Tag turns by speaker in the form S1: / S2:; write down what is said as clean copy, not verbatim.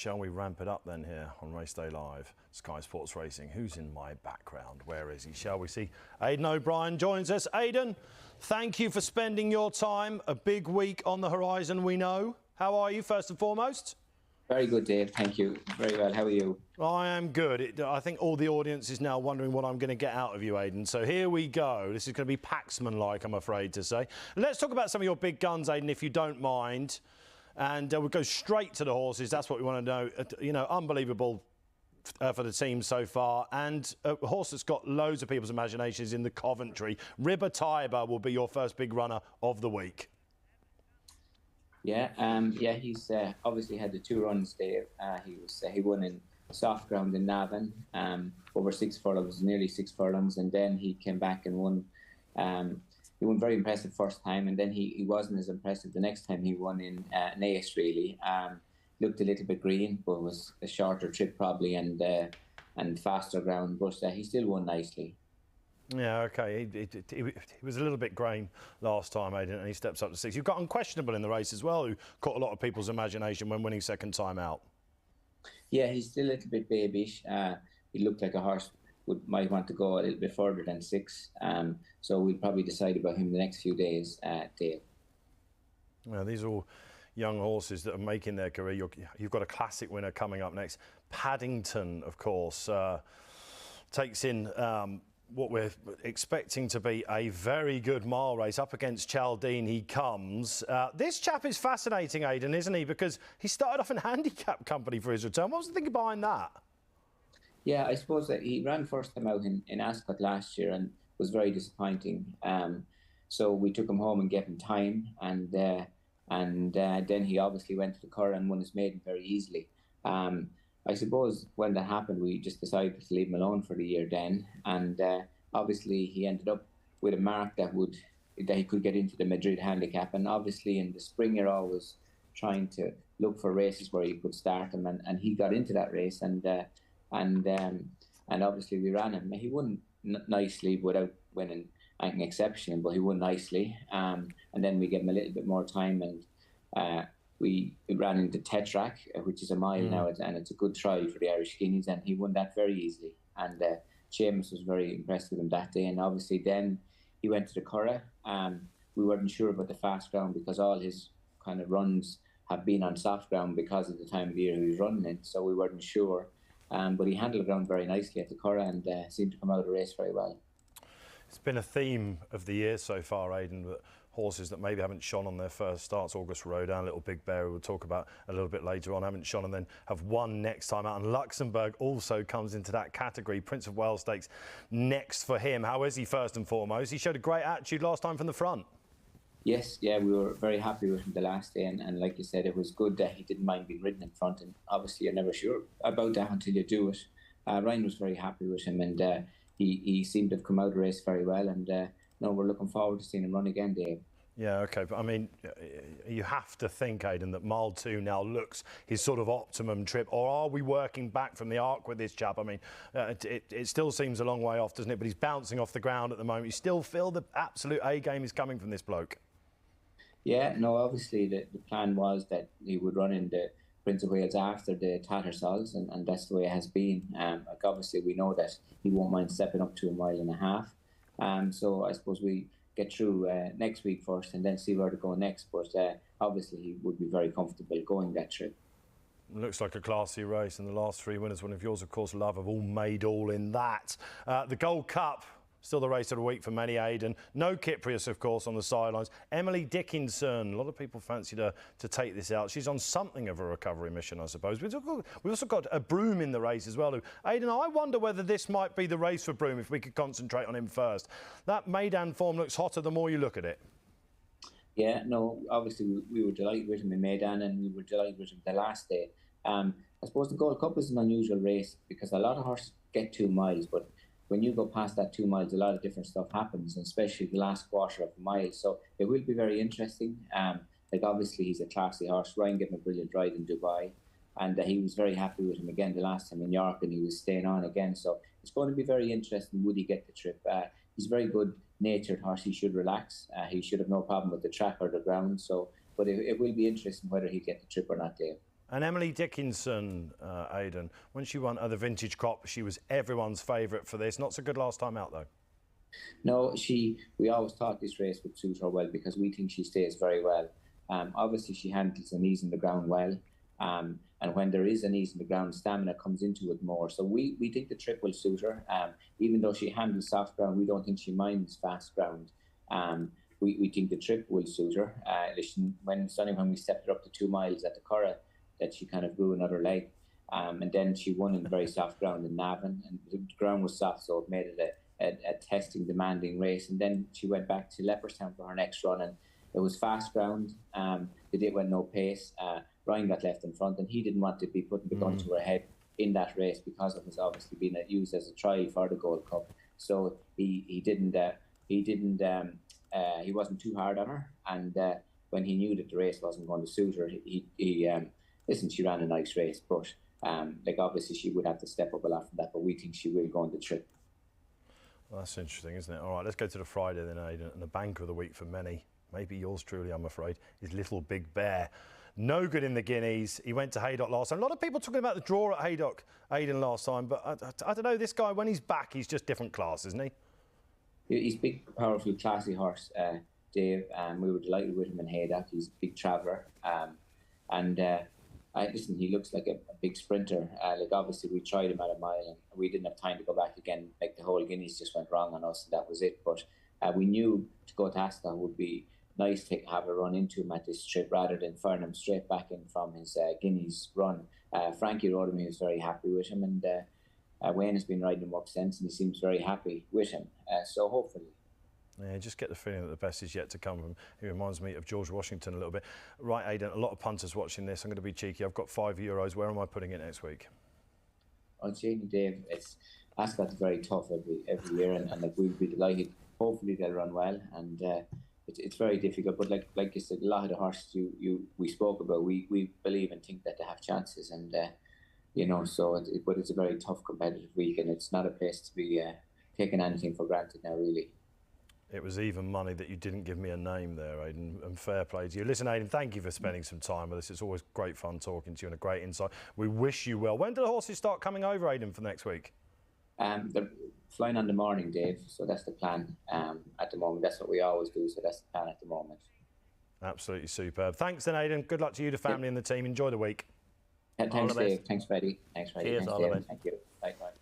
S1: shall we ramp it up then here on Race Day Live? Sky Sports Racing. Who's in my background? Where is he? Shall we see? Aidan O'Brien joins us. Aidan, thank you for spending your time. A big week on the horizon, we know. How are you, first and foremost?
S2: Very good, Dave. Thank you. Very well. How are you?
S1: I am good. I think all the audience is now wondering what I'm going to get out of you, Aidan. So here we go. This is going to be Paxman-like, I'm afraid to say. Let's talk about some of your big guns, Aidan, if you don't mind. And we'll go straight to the horses. That's what we want to know. You know, unbelievable for the team so far. And a horse that's got loads of people's imaginations in the Coventry. Tiber will be your first big runner of the week.
S2: Yeah, he's obviously had the 2 runs, Dave. He won in soft ground in Navan, over 6 furlongs, nearly 6 furlongs, and then he came back and won. He won very impressive first time, and then he wasn't as impressive the next time he won in Naas, really. Looked a little bit green, but was a shorter trip probably and faster ground, but he still won nicely.
S1: Yeah, OK. He was a little bit grain last time, Aidan, and he steps up to 6. You've got Unquestionable in the race as well, who caught a lot of people's imagination when winning second time out.
S2: Yeah, he's still a little bit babyish. He looked like a horse might want to go a little bit further than 6. So we'll probably decide about him the next few days, Dave.
S1: Well, these are all young horses that are making their career. You've got a classic winner coming up next. Paddington, of course, takes in what we're expecting to be a very good mile race. Up against Chaldine he comes. This chap is fascinating, Aidan, isn't he? Because he started off in handicap company for his return. What was the thinking behind that? Yeah,
S2: I suppose that he ran first time out in Ascot last year and was very disappointing. So we took him home and gave him time, and then he obviously went to the Curragh and won his maiden very easily. I suppose when that happened, we just decided to leave him alone for the year then, and obviously he ended up with a mark that he could get into the Madrid handicap, and obviously in the spring you're always trying to look for races where you could start him, and he got into that race, and obviously we ran him. He won nicely without winning anything exceptional, but he won nicely, and then we gave him a little bit more time, and we ran into Tetrack, which is a mile now, and it's a good trial for the Irish Guineas, and he won that very easily. And Seamus was very impressed with him that day. And obviously then he went to the Curragh. We weren't sure about the fast ground because all his kind of runs have been on soft ground because of the time of year he was running in, so we weren't sure. But he handled the ground very nicely at the Curragh and seemed to come out of the race very well.
S1: It's been a theme of the year so far, Aidan, that horses that maybe haven't shone on their first starts, August Rodin, Little Big Bear, we'll talk about a little bit later on, haven't shone and then have won next time out. And Luxembourg also comes into that category. Prince of Wales Stakes next for him. How is he first and foremost? He showed a great attitude last time from the front.
S2: Yes, yeah, we were very happy with him the last day, and like you said, it was good that he didn't mind being ridden in front, and obviously you're never sure about that until you do it. Ryan was very happy with him, and he seemed to have come out of the race very well, and no, we're looking forward to seeing him run again, Dave.
S1: Yeah, OK, but I mean, you have to think, Aidan, that mile 2 now looks his sort of optimum trip, or are we working back from the arc with this chap? I mean, it still seems a long way off, doesn't it? But he's bouncing off the ground at the moment. You still feel the absolute A game is coming from this bloke.
S2: Yeah, no, obviously the plan was that he would run in the Prince of Wales after the Tattersalls, and that's the way it has been. Like obviously we know that he won't mind stepping up to 1.5 miles. So I suppose we get through next week first and then see where to go next. But obviously he would be very comfortable going that trip.
S1: Looks like a classy race, and the last 3 winners, one of yours, of course, Love, have all made all in that. The Gold Cup, still the race of the week for many, Aidan. No Kyprios, of course, on the sidelines. Emily Dickinson, a lot of people fancied her to take this out. She's on something of a recovery mission, I suppose. We've also got a Broom in the race as well. Aidan, I wonder whether this might be the race for Broom if we could concentrate on him first. That Maidan form looks hotter the more you look at it.
S2: Yeah, no, obviously we were delighted with him in Maidan, and we were delighted with him the last day. I suppose the Gold Cup is an unusual race because a lot of horses get 2 miles, but when you go past that 2 miles, a lot of different stuff happens, and especially the last quarter of a mile. So it will be very interesting. Like obviously he's a classy horse. Ryan gave him a brilliant ride in Dubai, and he was very happy with him again the last time in York, and he was staying on again. So it's going to be very interesting. Would he get the trip? He's a very good-natured horse. He should relax. He should have no problem with the track or the ground. So, but it will be interesting whether he get the trip or not, Dave.
S1: And Emily Dickinson, Aidan, when she won the Vintage Crop, she was everyone's favourite for this. Not so good last time out, though.
S2: No, we always thought this race would suit her well because we think she stays very well. Obviously, she handles an ease in the ground well. And when there is an ease in the ground, stamina comes into it more. So we think the trip will suit her. Even though she handles soft ground, we don't think she minds fast ground. We think the trip will suit her. When we stepped her up to 2 miles at the Curragh, that she kind of grew another leg. And then she won in very soft ground in Navan. And the ground was soft, so it made it a testing, demanding race. And then she went back to Leopardstown for her next run. And it was fast ground. The day went no pace. Ryan got left in front, and he didn't want to be putting the gun to her head in that race because it was obviously being used as a trial for the Gold Cup. So he wasn't too hard on her, and when he knew that the race wasn't going to suit her, listen, she ran a nice race, but obviously she would have to step up a lot from that. But we think she will go on the trip.
S1: Well, that's interesting, isn't it? All right, let's go to the Friday then, Aidan. And the banker of the week for many, maybe yours truly, I'm afraid, is Little Big Bear. No good in the Guineas. He went to Haydock last time. A lot of people talking about the draw at Haydock, Aidan, last time, but I don't know. This guy, when he's back, he's just different class, isn't he?
S2: He's a big, powerful, classy horse, Dave. We were delighted with him in Haydock. He's a big traveller. Listen, he looks like a big sprinter. Obviously, we tried him at a mile and we didn't have time to go back again. The whole Guineas just went wrong on us, and that was it. But we knew to go to Ascot would be nice to have a run into him at this trip rather than firing him straight back in from his Guineas run. Frankie rode him, he was very happy with him, and Wayne has been riding him up since, and he seems very happy with him. So hopefully.
S1: Yeah, just get the feeling that the best is yet to come from him. He reminds me of George Washington a little bit. Right, Aidan, a lot of punters watching this. I'm going to be cheeky. I've got €5. Where am I putting it next week?
S2: On Shane, Dave, Ascot's very tough every year, and we'll be delighted. Hopefully they'll run well, and it's very difficult. But like you said, a lot of the horses we spoke about, we believe and think that they have chances, and but it's a very tough competitive week, and it's not a place to be taking anything for granted now, really.
S1: It was even money that you didn't give me a name there, Aidan, and fair play to you. Listen, Aidan, thank you for spending some time with us. It's always great fun talking to you and a great insight. We wish you well. When do the horses start coming over, Aidan, for next week?
S2: They're flying on the morning, Dave, so that's the plan at the moment. That's what we always do, so that's the plan at the moment.
S1: Absolutely superb. Thanks then, Aidan. Good luck to you, the family and the team. Enjoy the week.
S2: Thanks, Dave. Thanks, Freddie. Thanks, Freddie.
S1: Cheers,
S2: Thanks,
S1: all
S2: Dave.
S1: the best.
S2: Thank you. Bye-bye.